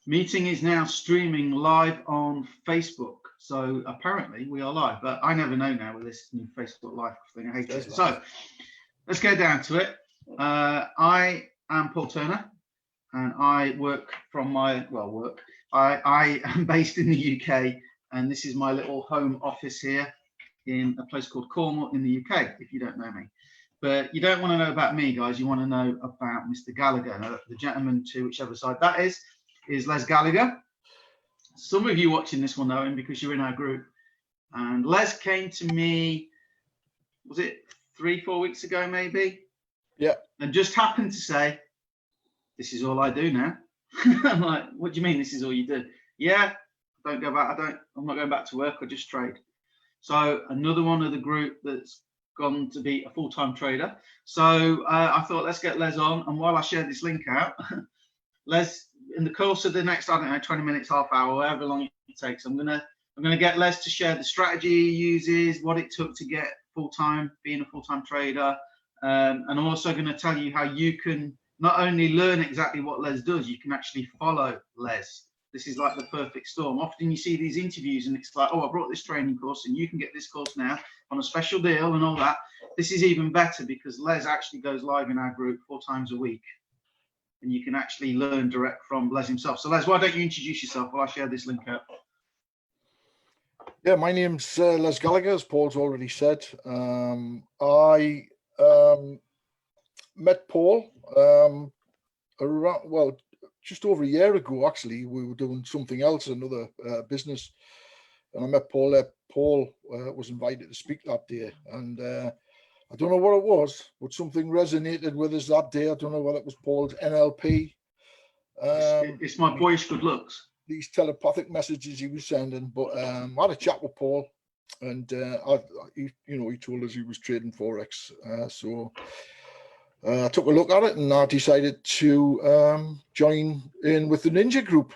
Meeting is now streaming live on Facebook. So apparently we are live, but I never know now with this new Facebook Live thing. I hate it. So let's get down to it. I am Paul Turner, and I work from my, I am based in the UK, and this is my little home office here in a place called Cornwall in the UK, if you don't know me. But you don't want to know about me, guys. You want to know about Mr. Gallagher. The gentleman to whichever side that is Les Gallagher. Some of you watching this will know him because you're in our group. And Les came to me, was it 3-4 weeks ago, maybe? Yeah. And just happened to say, this is all I do now. I'm like, what do you mean this is all you do? Yeah, I'm not going back to work, I just trade. So another one of the group that's gone to be a full-time trader. So I thought, let's get Les on. And while I share this link out, Les, in the course of the next, I don't know, 20 minutes, half hour, however long it takes, I'm gonna get Les to share the strategy he uses, what it took to get full-time, being a full-time trader. And I'm also going to tell you how you can not only learn exactly what Les does, you can actually follow Les. This is like the perfect storm. Often you see these interviews and it's like, oh, I brought this training course and you can get this course now on a special deal and all that. This is even better because Les actually goes live in our group 4 times a week. And you can actually learn direct from Les himself. So Les, why don't you introduce yourself while I share this link out? Yeah, my name's Les Gallagher, as Paul's already said. I met Paul around, just over a year ago, actually. We were doing something else, another business. And I met Paul there. Paul was invited to speak that day. And I don't know what it was, but something resonated with us that day. I don't know whether it was Paul's NLP. It's my boyish good looks. These telepathic messages he was sending, but I had a chat with Paul, and he told us he was trading Forex. So I took a look at it, and I decided to join in with the Ninja Group.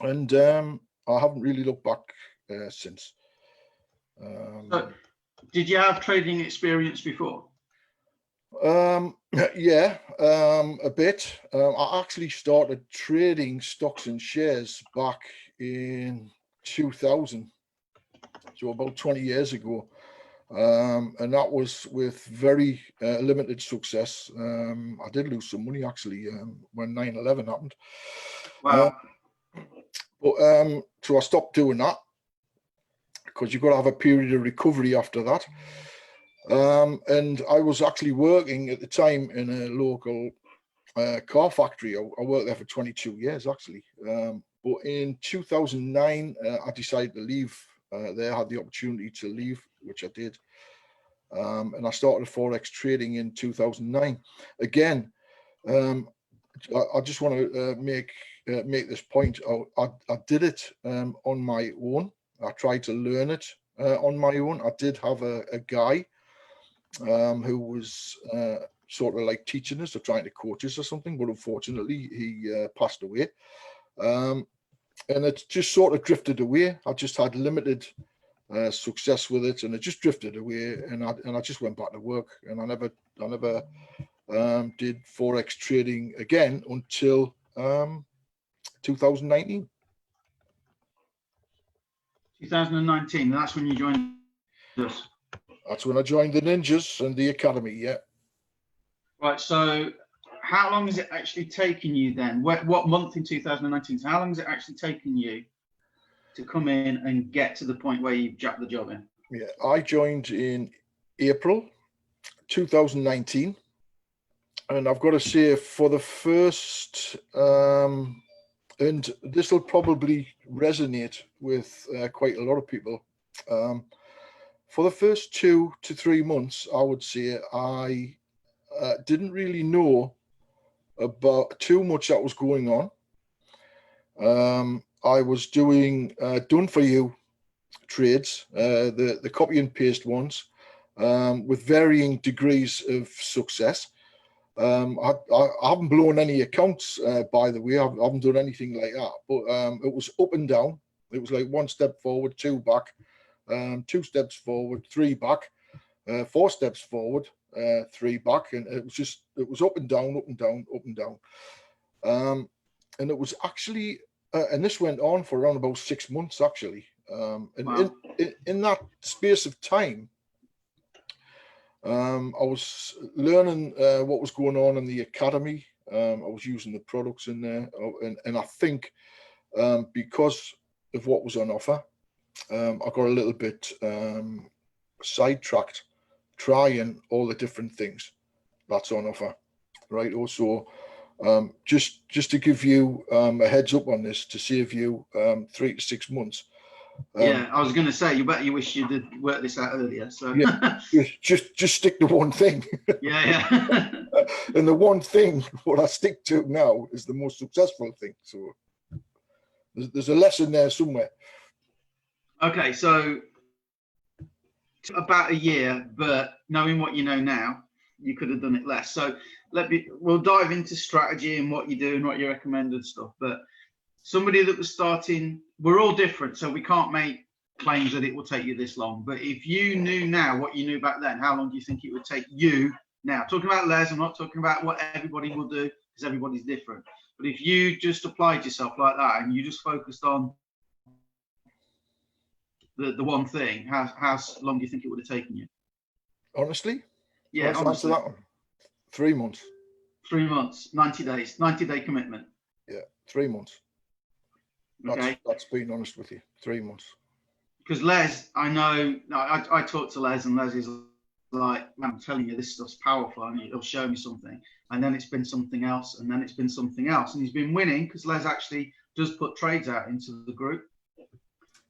And I haven't really looked back since. So, did you have trading experience before? Yeah, a bit. I actually started trading stocks and shares back in 2000, so about 20 years ago, and that was with very limited success. I did lose some money actually when 9/11 happened. Wow. So I stopped doing that because you've got to have a period of recovery after that. And I was actually working at the time in a local car factory. I worked there for 22 years, actually. But in 2009, I decided to leave there. I had the opportunity to leave, which I did. And I started Forex trading in 2009. Again, I just want to make this point. I did it on my own. I tried to learn it on my own. I did have a guy who was sort of like teaching us or trying to coach us or something, but unfortunately he passed away, and it just sort of drifted away. I just had limited success with it, and it just drifted away, and I just went back to work, and I never did Forex trading again until 2019. 2019, that's when you joined us. That's when I joined the Ninjas and the Academy, yeah. Right, so how long has it actually taken you then? What month in 2019? So how long has it actually taken you to come in and get to the point where you've jacked the job in? Yeah, I joined in April 2019. And I've got to say, for the first, and this will probably resonate with quite a lot of people, for the first 2 to 3 months, I would say I didn't really know about too much that was going on. I was doing done for you trades, the copy and paste ones, with varying degrees of success. I haven't blown any accounts, by the way. I haven't done anything like that, but it was up and down. It was like 1 step forward, 2 back. 2 steps forward, 3 back, 4 steps forward, 3 back, and it was up and down, up and down, up and down. and it was actually, and this went on for around about 6 months actually. And Wow. in that space of time, I was learning what was going on in the academy. I was using the products in there, and I think because of what was on offer, I got a little bit sidetracked trying all the different things that's on offer, right? Also, just to give you a heads up on this, to save you 3 to 6 months. Yeah, I was going to say, you bet you wish you did work this out earlier. So yeah, just stick to one thing. yeah. And the one thing what I stick to now is the most successful thing. So there's a lesson there somewhere. Okay, so about a year, but knowing what you know now, you could have done it less. So we'll dive into strategy and what you do and what you recommend and stuff. But somebody that was starting, we're all different, so we can't make claims that it will take you this long. But if you knew now what you knew back then, how long do you think it would take you now? Talking about Les, I'm not talking about what everybody will do, because everybody's different. But if you just applied yourself like that and you just focused on the one thing, how long do you think it would have taken you? Honestly? Yeah, honestly. That one. 3 months. 3 months, 90 days, 90-day commitment. Yeah, 3 months. Okay. That's being honest with you. 3 months. Because Les, I know, I talked to Les, and Les is like, man, I'm telling you, this stuff's powerful, and it'll show me something. And then it's been something else, and then it's been something else. And he's been winning because Les actually does put trades out into the group.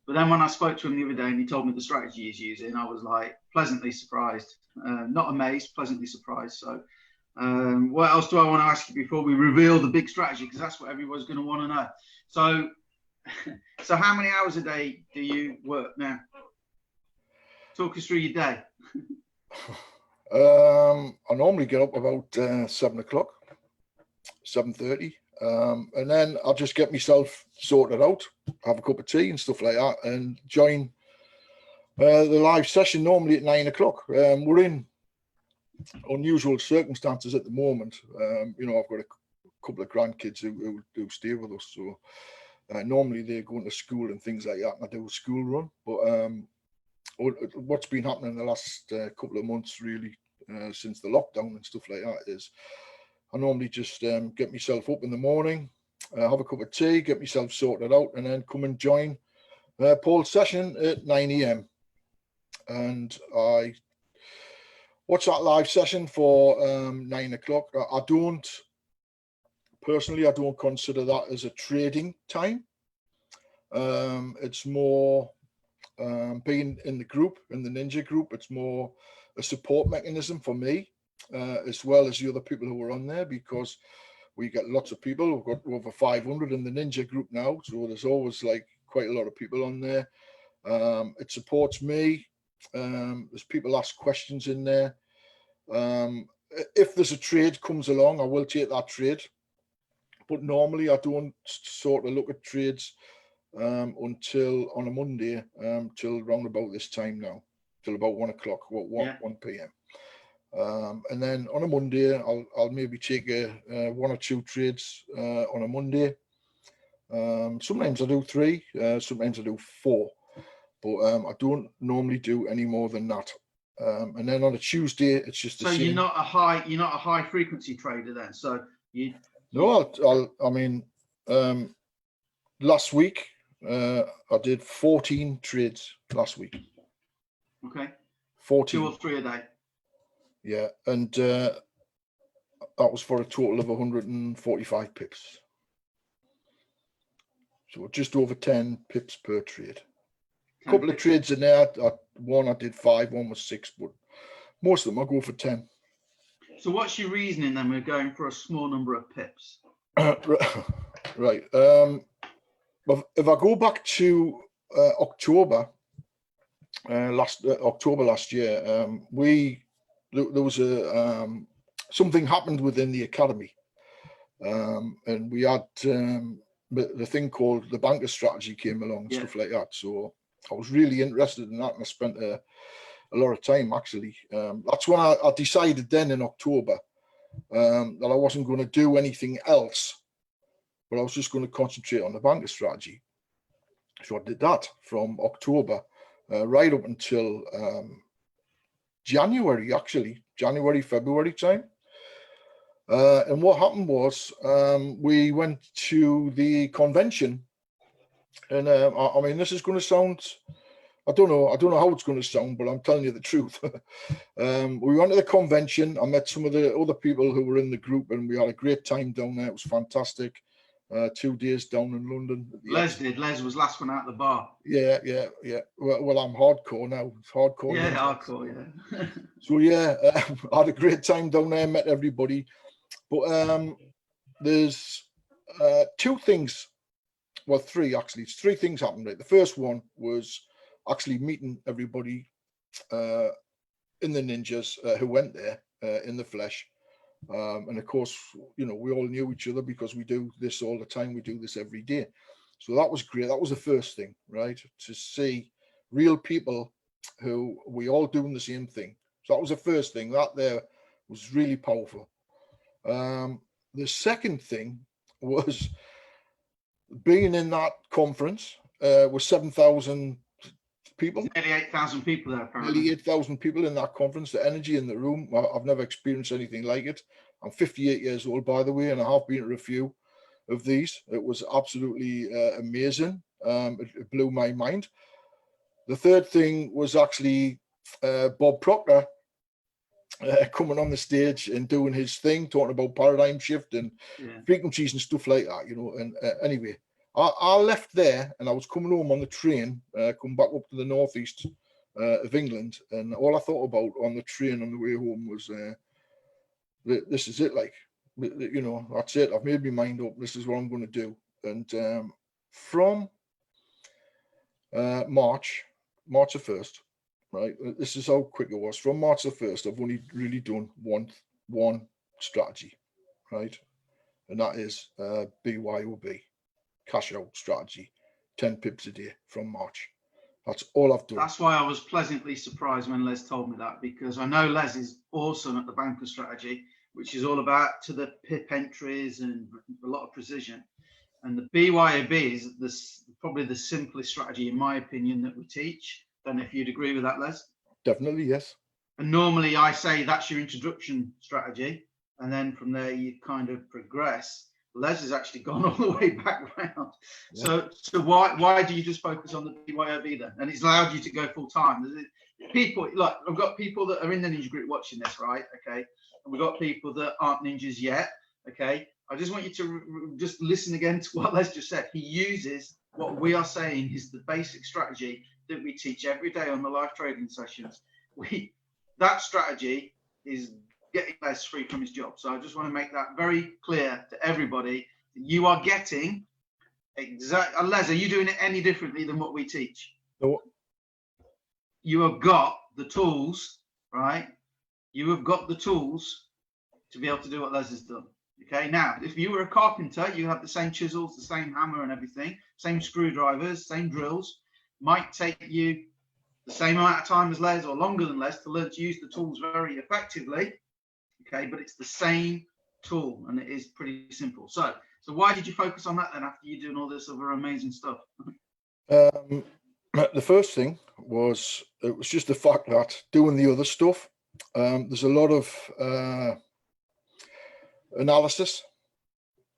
But then when I spoke to him the other day and he told me the strategy he's using, I was like pleasantly surprised. Not amazed, pleasantly surprised. So what else do I want to ask you before we reveal the big strategy? Because that's what everyone's going to want to know. So how many hours a day do you work now? Talk us through your day. I normally get up about 7 o'clock, 7:30. And then I'll just get myself sorted out, have a cup of tea and stuff like that, and join the live session normally at 9 o'clock. We're in unusual circumstances at the moment. You know, I've got a couple of grandkids who stay with us, so normally they're going to school and things like that, and I do a school run. But what's been happening in the last couple of months, really, since the lockdown and stuff like that, is I normally just get myself up in the morning, have a cup of tea, get myself sorted out, and then come and join Paul's session at 9 a.m. And I watch that live session for 9 o'clock. I don't consider that as a trading time. It's more being in the group, in the Ninja group. It's more a support mechanism for me, as well as the other people who are on there, because we get lots of people. We've got over 500 in the Ninja group now, so there's always like quite a lot of people on there. It supports me. There's people ask questions in there. If there's a trade comes along, I will take that trade, but normally I don't sort of look at trades until on a Monday, till around about this time now, till about 1 o'clock, 1 p.m. And then on a Monday, I'll maybe take one or two trades on a Monday. Sometimes I do 3, sometimes I do 4, but I don't normally do any more than that. And then on a Tuesday, it's just the same. So you're not a high frequency trader then. So you. No, I mean, last week I did 14 trades last week. Okay. 14. 2 or 3 a day. Yeah, and that was for a total of 145 pips. So just over 10 pips per trade. A couple of trades in there. One I did 5, one was 6, but most of them I go for 10. So what's your reasoning then? We're going for a small number of pips. Right. If I go back to October last year, there was something happened within the academy, and we had the thing called the banker strategy came along and stuff like that. So I was really interested in that, and I spent a lot of time actually. That's when I decided then in October that I wasn't going to do anything else but I was just going to concentrate on the banker strategy. So I did that from October right up until January, actually, February time. And what happened was we went to the convention, and I mean, this is going to sound, I don't know how it's going to sound, but I'm telling you the truth. We went to the convention. I met some of the other people who were in the group, and we had a great time down there. It was fantastic. 2 days down in London. Les did. Les was last one out the bar. Yeah. Well, I'm hardcore now. It's hardcore. Yeah, hardcore. Yeah. So yeah, I had a great time down there. Met everybody, but there's 2 things. Well, 3 actually. It's 3 things happened. Right. The first one was actually meeting everybody in the ninjas who went there in the flesh. And of course, you know, we all knew each other because we do this all the time. We do this every day. So that was great. That was the first thing, right? To see real people who we all doing the same thing. So that was the first thing. That there was really powerful. The second thing was being in that conference with 7,000 people. Nearly 8,000 people there, apparently. Nearly 8,000 people in that conference. The energy in the room, I've never experienced anything like it. I'm 58 years old, by the way, and I have been to a few of these. It was absolutely amazing. It blew my mind. The third thing was actually Bob Proctor coming on the stage and doing his thing, talking about paradigm shift and frequencies and stuff like that, you know. And anyway, I left there and I was coming home on the train, coming back up to the northeast of England, and all I thought about on the train on the way home was, this is it, like, you know, that's it. I've made my mind up. This is what I'm going to do. And from March the 1st, right, this is how quick it was. From March the 1st, I've only really done one strategy, right, and that is BYOB. Cash out strategy, 10 pips a day from March. That's all I've done. That's why I was pleasantly surprised when Les told me that, because I know Les is awesome at the banker strategy, which is all about to the pip entries and a lot of precision. And the BYOB is probably the simplest strategy, in my opinion, that we teach. Don't know if you'd agree with that, Les? Definitely, yes. And normally I say that's your introduction strategy, and then from there you kind of progress. Les has actually gone all the way back round. Yeah. So why do you just focus on the BYOB then? And it's allowed you to go full time. People, like, I've got people that are in the ninja group watching this, right? Okay. And we've got people that aren't ninjas yet. Okay. I just want you to just listen again to what Les just said. He uses what we are saying is the basic strategy that we teach every day on the live trading sessions. That strategy is getting Les free from his job. So I just want to make that very clear to everybody that you are getting exactly. Les, are you doing it any differently than what we teach? No. You have got the tools, right? You have got the tools to be able to do what Les has done. Okay. Now, if you were a carpenter, you have the same chisels, the same hammer and everything, same screwdrivers, same drills. Might take you the same amount of time as Les or longer than Les to learn to use the tools very effectively. Okay, but it's the same tool and it is pretty simple. So why did you focus on that then after you doing all this other amazing stuff? The first thing was, it was just the fact that doing the other stuff, there's a lot of analysis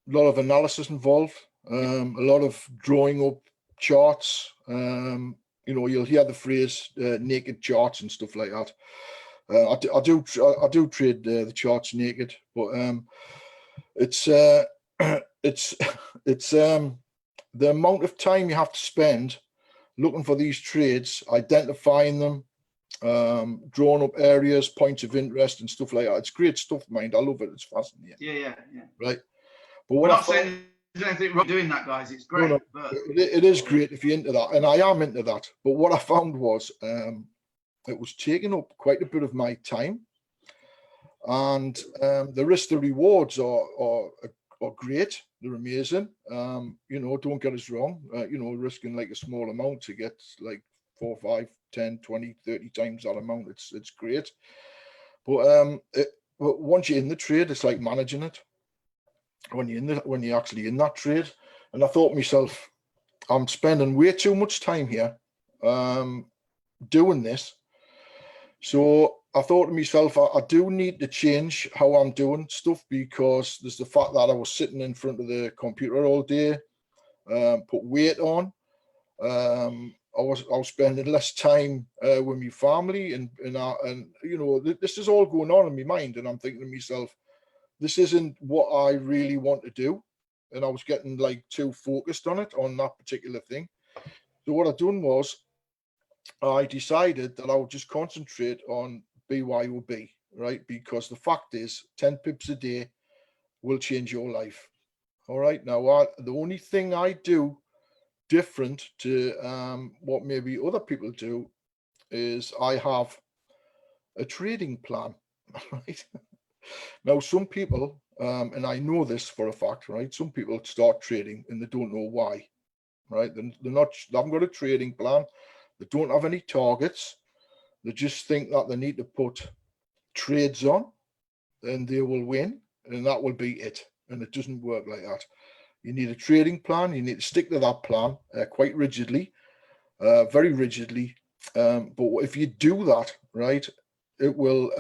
involved, a lot of drawing up charts. You know, you'll hear the phrase naked charts and stuff like that. I do trade the charts naked, but it's the amount of time you have to spend looking for these trades, identifying them, drawing up areas, points of interest and stuff like that. It's great stuff, mind. I love it. It's fascinating. Yeah. Right. But what I'm not saying there's anything wrong doing that, guys. It's great. No, but it is great if you're into that, and I am into that. But what I found was it was taking up quite a bit of my time, and the risk to rewards are great. They're amazing. You know, don't get us wrong. You know, risking like a small amount to get like 4, 5, 10, 20, 30 times that amount, it's great. But once you're in the trade, it's like managing it. when you're actually in that trade. And I thought to myself, I'm spending way too much time here doing this. So I thought to myself, I do need to change how I'm doing stuff, because there's the fact that I was sitting in front of the computer all day, put weight on. I was spending less time with my family, and you know, this is all going on in my mind, and I'm thinking to myself, this isn't what I really want to do. And I was getting like too focused on that particular thing. So what I done was, I decided that I would just concentrate on BYOB, right? Because the fact is, 10 pips a day will change your life. All right. Now, the only thing I do different to what maybe other people do is I have a trading plan, right? Now, some people, and I know this for a fact, right? Some people start trading and they don't know why, right? They haven't got a trading plan. They don't have any targets. They just think that they need to put trades on and they will win, and that will be it. And it doesn't work like that. You need a trading plan. You need to stick to that plan quite rigidly, very rigidly. But if you do that, right, it will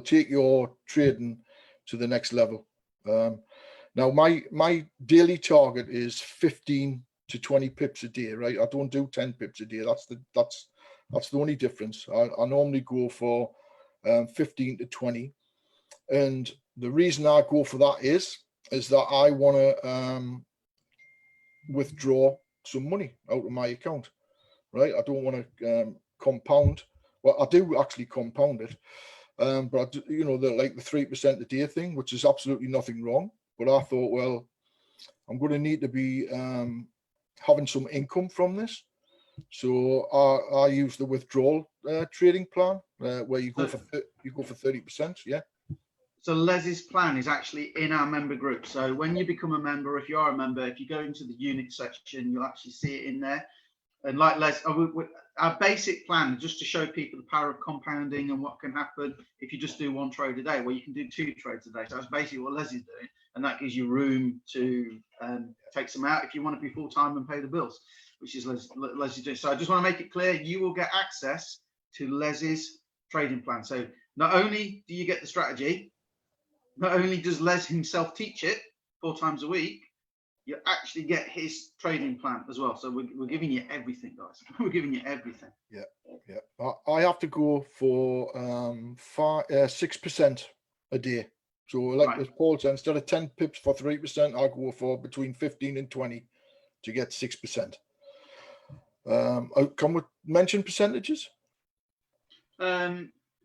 take your trading to the next level. Now, my daily target is 15 to 20 pips a day, right? I don't do 10 pips a day. That's the only difference. I normally go for 15 to 20, and the reason I go for that is that I want to withdraw some money out of my account, right? I don't want to compound. Well, I do actually compound it, but I do, you know, the 3% a day thing, which is absolutely nothing wrong. But I thought, well, I'm going to need to be having some income from this, so I use the withdrawal trading plan where you go for 30%. Yeah. So Les's plan is actually in our member group. So when you become a member, if you are a member, if you go into the unit section, you'll actually see it in there. And like Les, our basic plan, just to show people the power of compounding and what can happen if you just do one trade a day, well, you can do 2 trades a day. So that's basically what Les is doing. And that gives you room to take some out if you want to be full-time and pay the bills, which is Les is doing. So I just want to make it clear, you will get access to Les's trading plan. So not only do you get the strategy, not only does Les himself teach it 4 times a week, you actually get his trading plan as well. So we're giving you everything, guys. We're giving you everything. Yeah. I have to go for 6% a day. So like as Paul said, instead of 10 pips for 3%, I go for between 15 and 20 to get 6%. Can we mention percentages?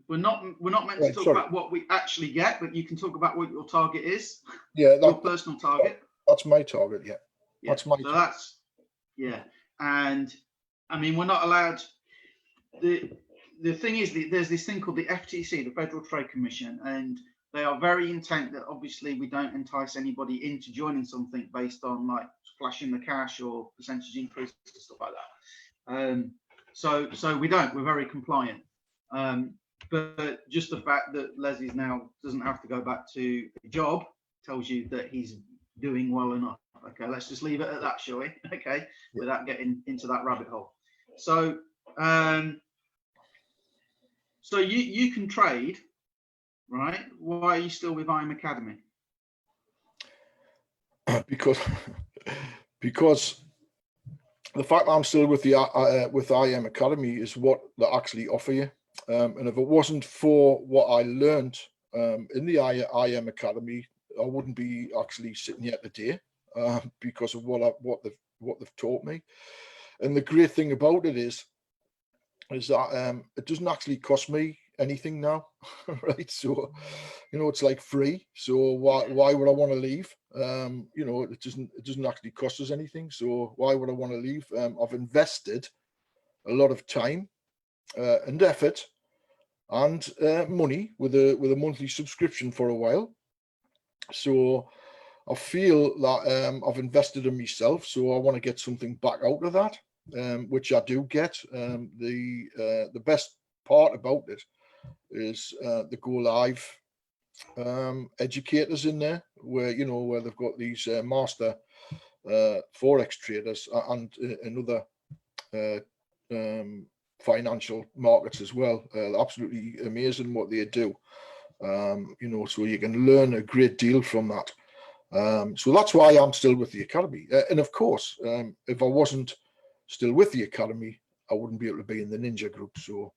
We're not meant to talk about what we actually get, but you can talk about what your target is. Yeah, your personal target. That's my target. Yeah, that's my. So target. And I mean, we're not allowed. The thing is, there's this thing called the FTC, the Federal Trade Commission, and they are very intent that obviously we don't entice anybody into joining something based on like flashing the cash or percentage increase and stuff like that. So we don't. We're very compliant. But just the fact that Leslie now doesn't have to go back to a job tells you that he's doing well enough. Okay, let's just leave it at that, shall we? Okay, without getting into that rabbit hole. So, so you can trade, right? Why are you still with IM Academy? Because the fact that I'm still with the with IM Academy is what they actually offer you. And if it wasn't for what I learned in the IM Academy, I wouldn't be actually sitting here today because of what they've taught me. And the great thing about it is that it doesn't actually cost me anything now, right? So, you know, it's like free. So why would I want to leave? You know, it doesn't actually cost us anything. So why would I want to leave? I've invested a lot of time and effort and money with a monthly subscription for a while. So I feel that I've invested in myself, so I want to get something back out of that, which I do get. The best part about it is the go live educators in there, where where they've got these master Forex traders and other financial markets as well. Absolutely amazing what they do. So you can learn a great deal from that. So that's why I'm still with the academy. And of course, if I wasn't still with the academy, I wouldn't be able to be in the ninja group. So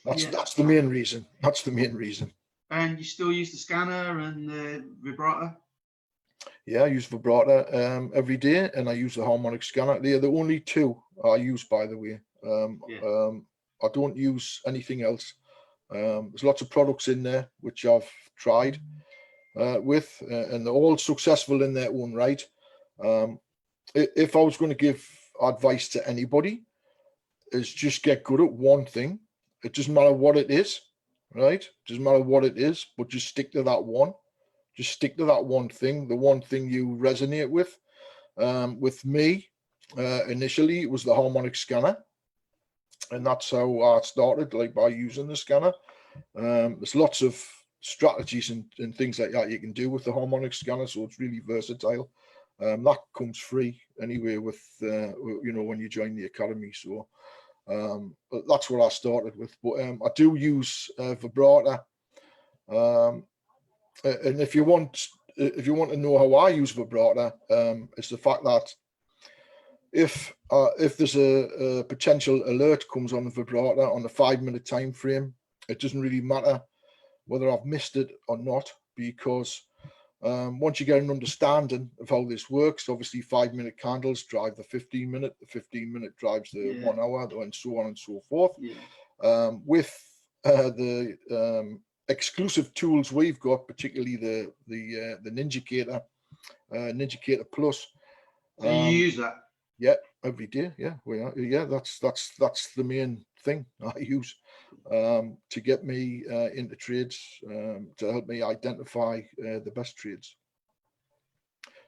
that's the main reason. That's the main reason. And you still use the scanner and the vibrator? Yeah, I use vibrator every day, and I use the harmonic scanner. They're the only two I use, by the way. I don't use anything else. There's lots of products in there which I've tried with, and they're all successful in their own right. If I was going to give advice to anybody, is just get good at one thing. It doesn't matter what it is, right? It doesn't matter what it is, but just stick to that one. Just stick to that one thing, the one thing you resonate with. With me, initially, it was the harmonic scanner. And that's how I started, like by using the scanner. There's lots of strategies and things like that you can do with the harmonic scanner, so it's really versatile. That comes free anyway with when you join the academy. So but that's what I started with. But I do use vibrator. And if you want to know how I use vibrator, it's the fact that if there's a potential alert comes on the vibrator on a 5-minute time frame, it doesn't really matter whether I've missed it or not, because once you get an understanding of how this works, obviously 5-minute candles drive the 15-minute, the 15-minute drives the 1 hour, and so on and so forth. With the exclusive tools we've got, particularly the Ninjacator, Ninjacator Plus. So you use that? Yeah, every day. Yeah, that's the main thing I use to get me into trades, to help me identify the best trades.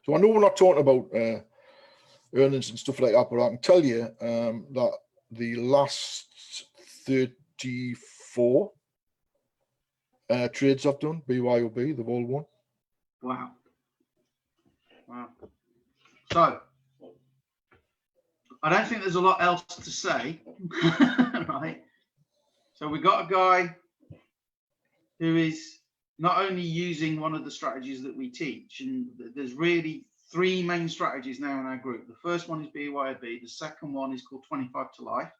So I know we're not talking about earnings and stuff like that, but I can tell you that the last 34 trades I've done, BYOB, they've all won. Wow. So I don't think there's a lot else to say, right? So we got a guy who is not only using one of the strategies that we teach, and there's really 3 main strategies now in our group. The first one is BYOB. The second one is called 25 to life,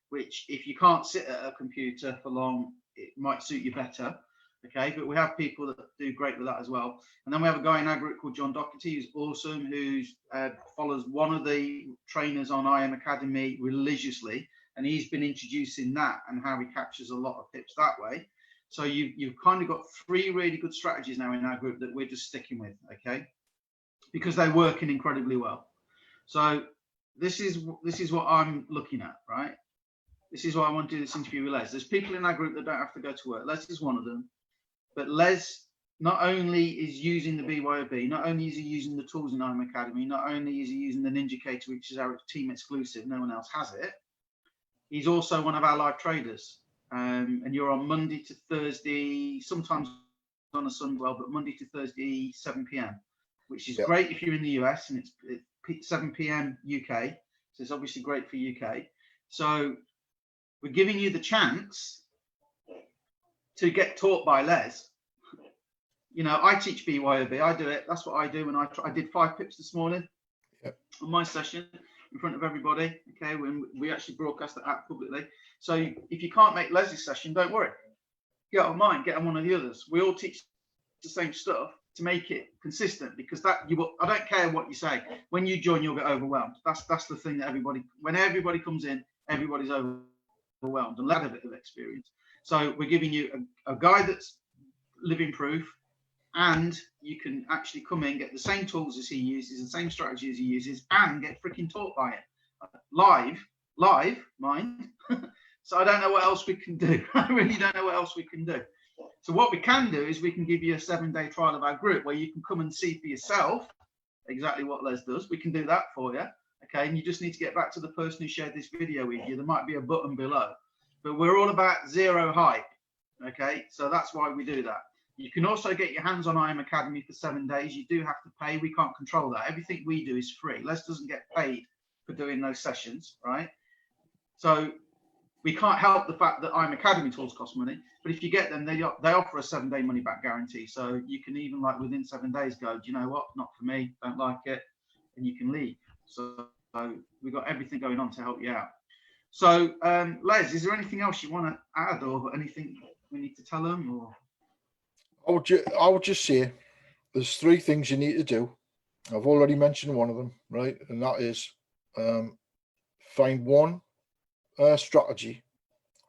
which if you can't sit at a computer for long, it might suit you better. Okay, but we have people that do great with that as well. And then we have a guy in our group called John Doherty, who's awesome, who follows one of the trainers on IM Academy religiously, and he's been introducing that and how he captures a lot of tips that way. So you've kind of got 3 really good strategies now in our group that we're just sticking with, okay, because they're working incredibly well. So this is what I'm looking at, right? This is why I want to do this interview with Les. There's people in our group that don't have to go to work. Les is one of them. But Les not only is using the BYOB, not only is he using the tools in IM Academy, not only is he using the Ninjacator, which is our team exclusive, no one else has it, he's also one of our live traders. And you're on Monday to Thursday, sometimes on a Sunday, well, but Monday to Thursday, 7 p.m., which is great if you're in the US, and it's 7 p.m. UK. So it's obviously great for UK. So we're giving you the chance to get taught by Les. I teach BYOB. I do it. That's what I do. And I did 5 pips this morning on my session in front of everybody. Okay, when we actually broadcast it out publicly. So if you can't make Les's session, don't worry. Get on mine. Get on one of the others. We all teach the same stuff to make it consistent, because I don't care what you say. When you join, you'll get overwhelmed. That's the thing that when everybody comes in, everybody's overwhelmed and lack a bit of experience. So we're giving you a guy that's living proof, and you can actually come in, get the same tools as he uses, the same strategy as he uses, and get freaking taught by it. Live, mind. So I don't know what else we can do. I really don't know what else we can do. So what we can do is we can give you a 7-day trial of our group where you can come and see for yourself exactly what Les does. We can do that for you. Okay, and you just need to get back to the person who shared this video with you. There might be a button below. But we're all about zero hype, okay? So that's why we do that. You can also get your hands on IM Academy for 7 days. You do have to pay. We can't control that. Everything we do is free. Les doesn't get paid for doing those sessions, right? So we can't help the fact that IM Academy tools cost money. But if you get them, they offer a 7-day money back guarantee. So you can even, like, within 7 days go, do you know what? Not for me. Don't like it. And you can leave. So we've got everything going on to help you out. So, Les, is there anything else you want to add, or anything we need to tell them? Or I would just say there's 3 things you need to do. I've already mentioned one of them, right? And that is find one strategy,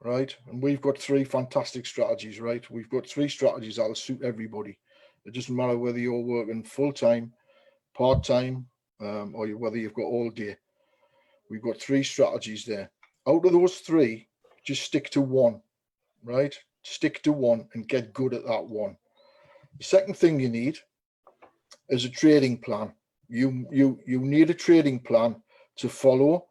right? And we've got 3 fantastic strategies, right? We've got 3 strategies that'll suit everybody. It doesn't matter whether you're working full-time, part-time, or whether you've got all day. We've got 3 strategies there. Out of those 3, just stick to one, right? Stick to one and get good at that one. The second thing you need is a trading plan. You need a trading plan to follow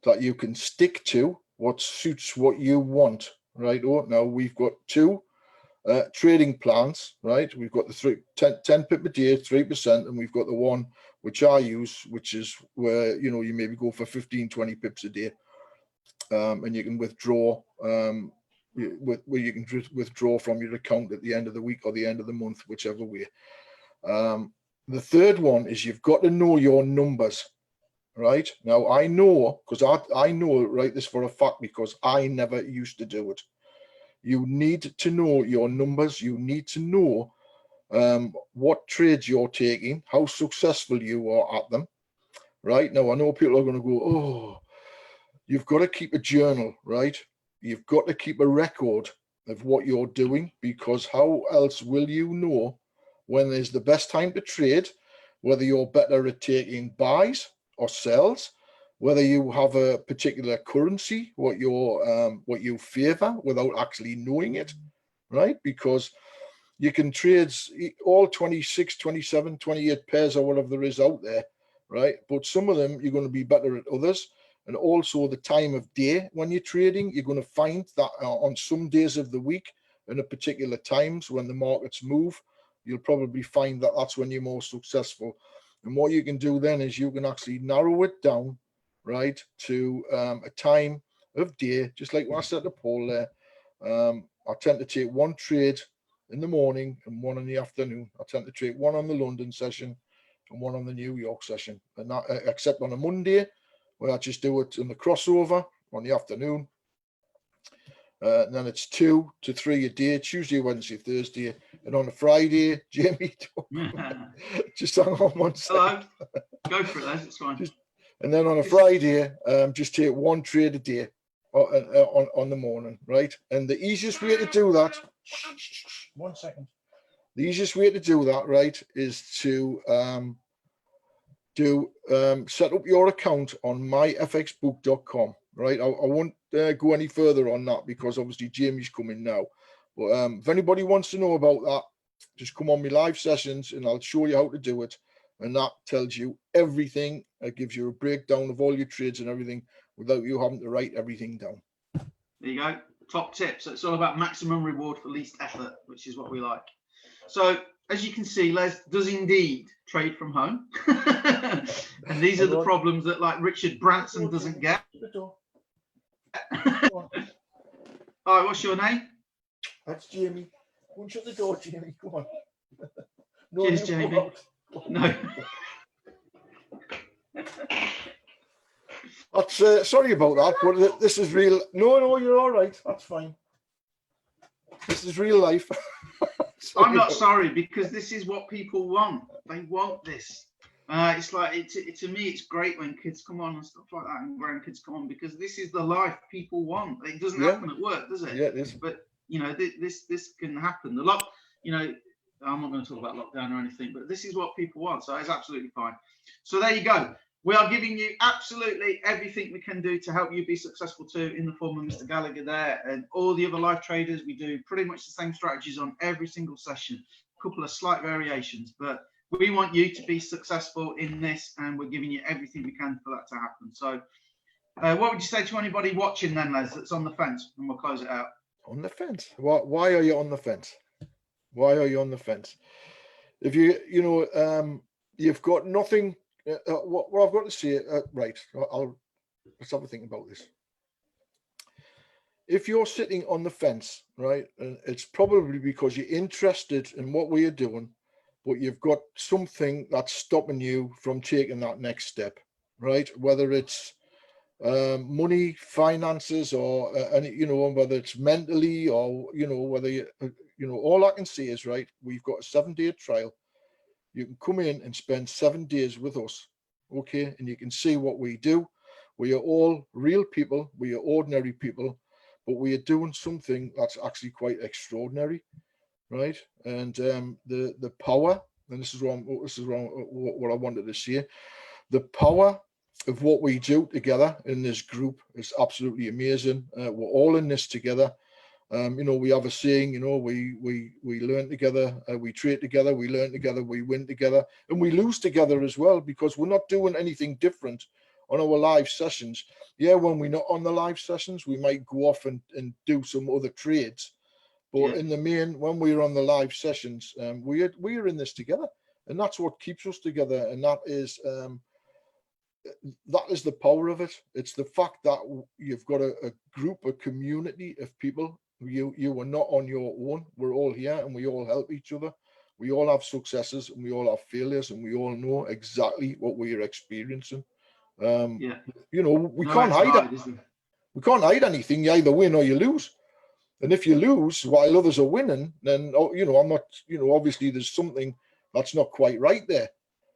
that you can stick to what suits what you want, right? Oh, now we've got 2 trading plans, right? We've got the 10 pip a day, 3%, and we've got the one which I use, which is where, you know, you maybe go for 15, 20 pips a day, and you can withdraw, where you can withdraw from your account at the end of the week or the end of the month, whichever way. The third one is you've got to know your numbers, right? Now, I know, because I know, right, this for a fact, because I never used to do it. You need to know your numbers. You need to know what trades you're taking, how successful you are at them, right? Now, I know people are going to go, oh, you've got to keep a journal, right? You've got to keep a record of what you're doing, because how else will you know when there's the best time to trade, whether you're better at taking buys or sells, whether you have a particular currency, what you favor without actually knowing it, right? Because you can trade all 26, 27, 28 pairs or whatever there is out there, right? But some of them you're going to be better at others. And also the time of day when you're trading, you're going to find that on some days of the week and at particular times when the markets move, you'll probably find that that's when you're more successful. And what you can do then is you can actually narrow it down, right, to a time of day, just like when I set the poll there. I tend to take one trade in the morning and one in the afternoon. I tend to trade one on the London session and one on the New York session, and that, except on a Monday, where I just do it in the crossover on the afternoon. And then it's 2 to 3 a day, Tuesday, Wednesday, Thursday. And on a Friday, Jamie, just hang on one second. Hello, go for it, Les, it's fine. And then on a Friday, just take one trade a day on the morning, right? And the easiest way to do that, 1 second. The easiest way to do that, right, is to set up your account on myfxbook.com, right? I won't go any further on that because obviously Jamie's coming now. But if anybody wants to know about that, just come on my live sessions and I'll show you how to do it. And that tells you everything. It gives you a breakdown of all your trades and everything without you having to write everything down. There you go. Top tip. So it's all about maximum reward for least effort, which is what we like. So as you can see, Les does indeed trade from home. And these are the problems that, like, Richard Branson doesn't get. All right, what's your name? That's Jamie. Go and shut the door, Jamie. Come on. No, cheers, Jamie. No. That's sorry about that, but this is real. No, you're all right. That's fine. This is real life. I'm not sorry, because this is what people want. They want this. It's like, to me, it's great when kids come on and stuff like that, and grandkids come on, because this is the life people want. It doesn't happen at work, does it? Yeah, it is. But you know, this can happen. You know, I'm not going to talk about lockdown or anything, but this is what people want, so it's absolutely fine. So there you go. We are giving you absolutely everything we can do to help you be successful too, in the form of Mr. Gallagher there and all the other live traders. We do pretty much the same strategies on every single session, a couple of slight variations, but we want you to be successful in this, and we're giving you everything we can for that to happen. So what would you say to anybody watching then, Les, that's on the fence? And we'll close it out. On the fence? Why are you on the fence? Why are you on the fence? If you've got nothing. What I've got to say, right? Let's have a think about this. If you're sitting on the fence, right, and it's probably because you're interested in what we are doing, but you've got something that's stopping you from taking that next step, right? Whether it's money, finances, or whether it's mentally, or whether all I can say is, right, we've got a 7-day trial. You can come in and spend 7 days with us, okay, and you can see what we do. We are all real people. We are ordinary people, but we are doing something that's actually quite extraordinary, right? And the power, and this is wrong. What I wanted to say. The power of what we do together in this group is absolutely amazing. We're all in this together. We have a saying, we learn together, we trade together, we learn together, we win together, and we lose together as well, because we're not doing anything different on our live sessions. Yeah, when we're not on the live sessions, we might go off and do some other trades. But in the main, when we're on the live sessions, we're in this together, and that's what keeps us together. And that is the power of it. It's the fact that you've got a group, a community of people. You are not on your own. We're all here, and we all help each other. We all have successes, and we all have failures, and we all know exactly what we are experiencing. We can't hide it. We can't hide anything. You either win or you lose. And if you lose while others are winning, then I'm not. Obviously there's something that's not quite right there.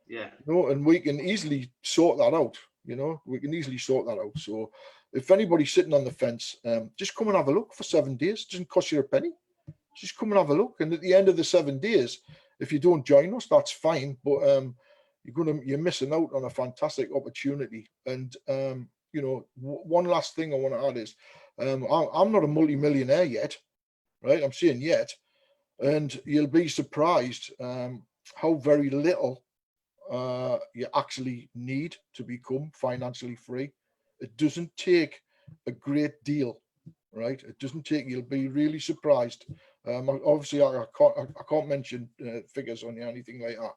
Yeah. And we can easily sort that out. We can easily sort that out. So if anybody's sitting on the fence, just come and have a look for 7 days. It doesn't cost you a penny. Just come and have a look. And at the end of the 7 days, if you don't join us, that's fine. But you're missing out on a fantastic opportunity. And one last thing I want to add is, I'm not a multi-millionaire yet, right? I'm saying yet, and you'll be surprised how very little you actually need to become financially free. It doesn't take a great deal, right? It doesn't take. You'll be really surprised. Obviously, I can't mention figures on you or anything like that,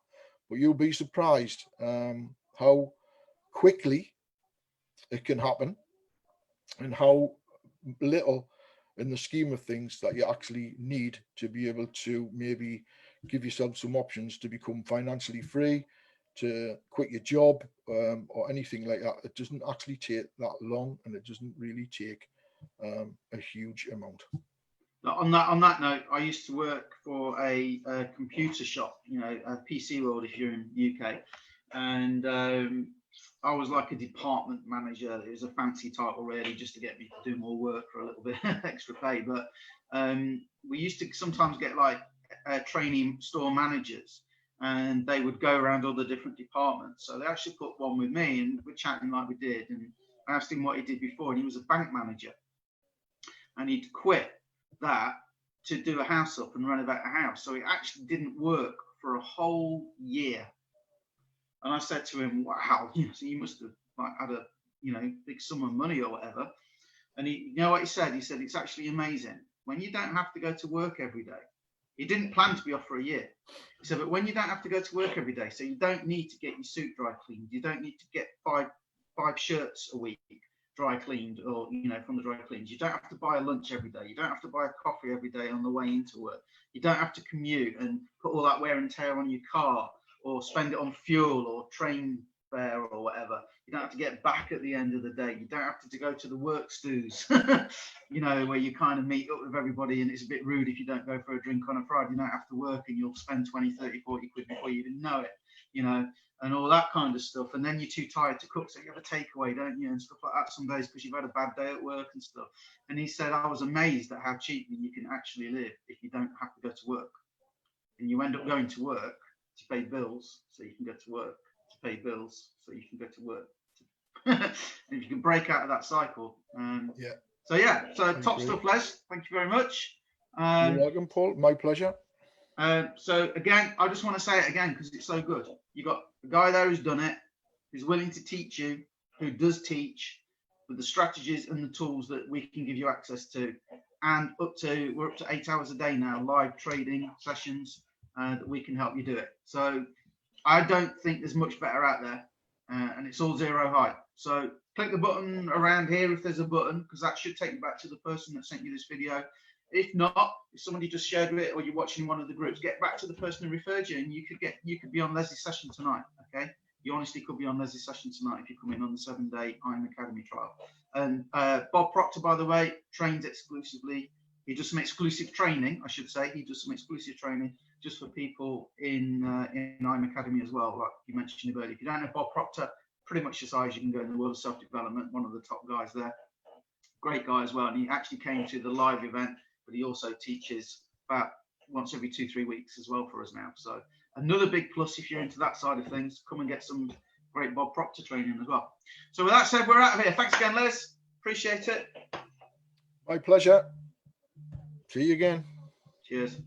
but you'll be surprised how quickly it can happen, and how little in the scheme of things that you actually need to be able to maybe give yourself some options to become financially free, to quit your job, or anything like that. It doesn't actually take that long, and it doesn't really take a huge amount. On that note, I used to work for a computer shop, a PC World if you're in UK, and I was like a department manager. It was a fancy title, really, just to get me to do more work for a little bit extra pay. But we used to sometimes get like trainee store managers, and they would go around all the different departments. So they actually put one with me, and we're chatting like we did. And I asked him what he did before, and he was a bank manager, and he'd quit that to do a house up and renovate a house. So he actually didn't work for a whole year. And I said to him, wow, so you must have like had a big sum of money or whatever. And he, what he said? He said, it's actually amazing when you don't have to go to work every day. He didn't plan to be off for a year. He said, but when you don't have to go to work every day, so you don't need to get your suit dry cleaned, you don't need to get five shirts a week dry cleaned, or from the dry cleans. You don't have to buy a lunch every day. You don't have to buy a coffee every day on the way into work. You don't have to commute and put all that wear and tear on your car, or spend it on fuel or train fare or whatever. You don't have to get back at the end of the day. You don't have to go to the work stews, where you kind of meet up with everybody, and it's a bit rude if you don't go for a drink on a Friday night after work, and you'll spend 20, 30, 40 quid before you even know it, and all that kind of stuff. And then you're too tired to cook, so you have a takeaway, don't you, and stuff like that some days because you've had a bad day at work and stuff. And he said, I was amazed at how cheaply you can actually live if you don't have to go to work. And you end up going to work to pay bills so you can go to work, to pay bills so you can go to work. And if you can break out of that cycle. So top stuff, Les. Thank you very much. You're welcome, Paul. My pleasure. So again, I just want to say it again because it's so good. You got a guy there who's done it, who's willing to teach you, who does teach with the strategies and the tools that we can give you access to. and we're up to 8 hours a day now, live trading sessions that we can help you do it. So I don't think there's much better out there, and it's all zero hype. So click the button around here if there's a button, because that should take you back to the person that sent you this video. If not, if somebody just shared it or you're watching one of the groups, get back to the person who referred you, and you could be on Leslie's session tonight. Okay, you honestly could be on Leslie's session tonight if you come in on the 7-day IM Academy trial. And Bob Proctor, by the way, trains exclusively. He does some exclusive training, I should say. He does some exclusive training just for people in IM Academy as well, like you mentioned earlier. If you don't know Bob Proctor, pretty much as high as you can go in the world of self-development, one of the top guys there. Great guy as well. And he actually came to the live event, but he also teaches about once every 2-3 weeks as well for us now. So another big plus if you're into that side of things, come and get some great Bob Proctor training as well. So with that said, we're out of here. Thanks again, Les. Appreciate it. My pleasure. See you again. Cheers.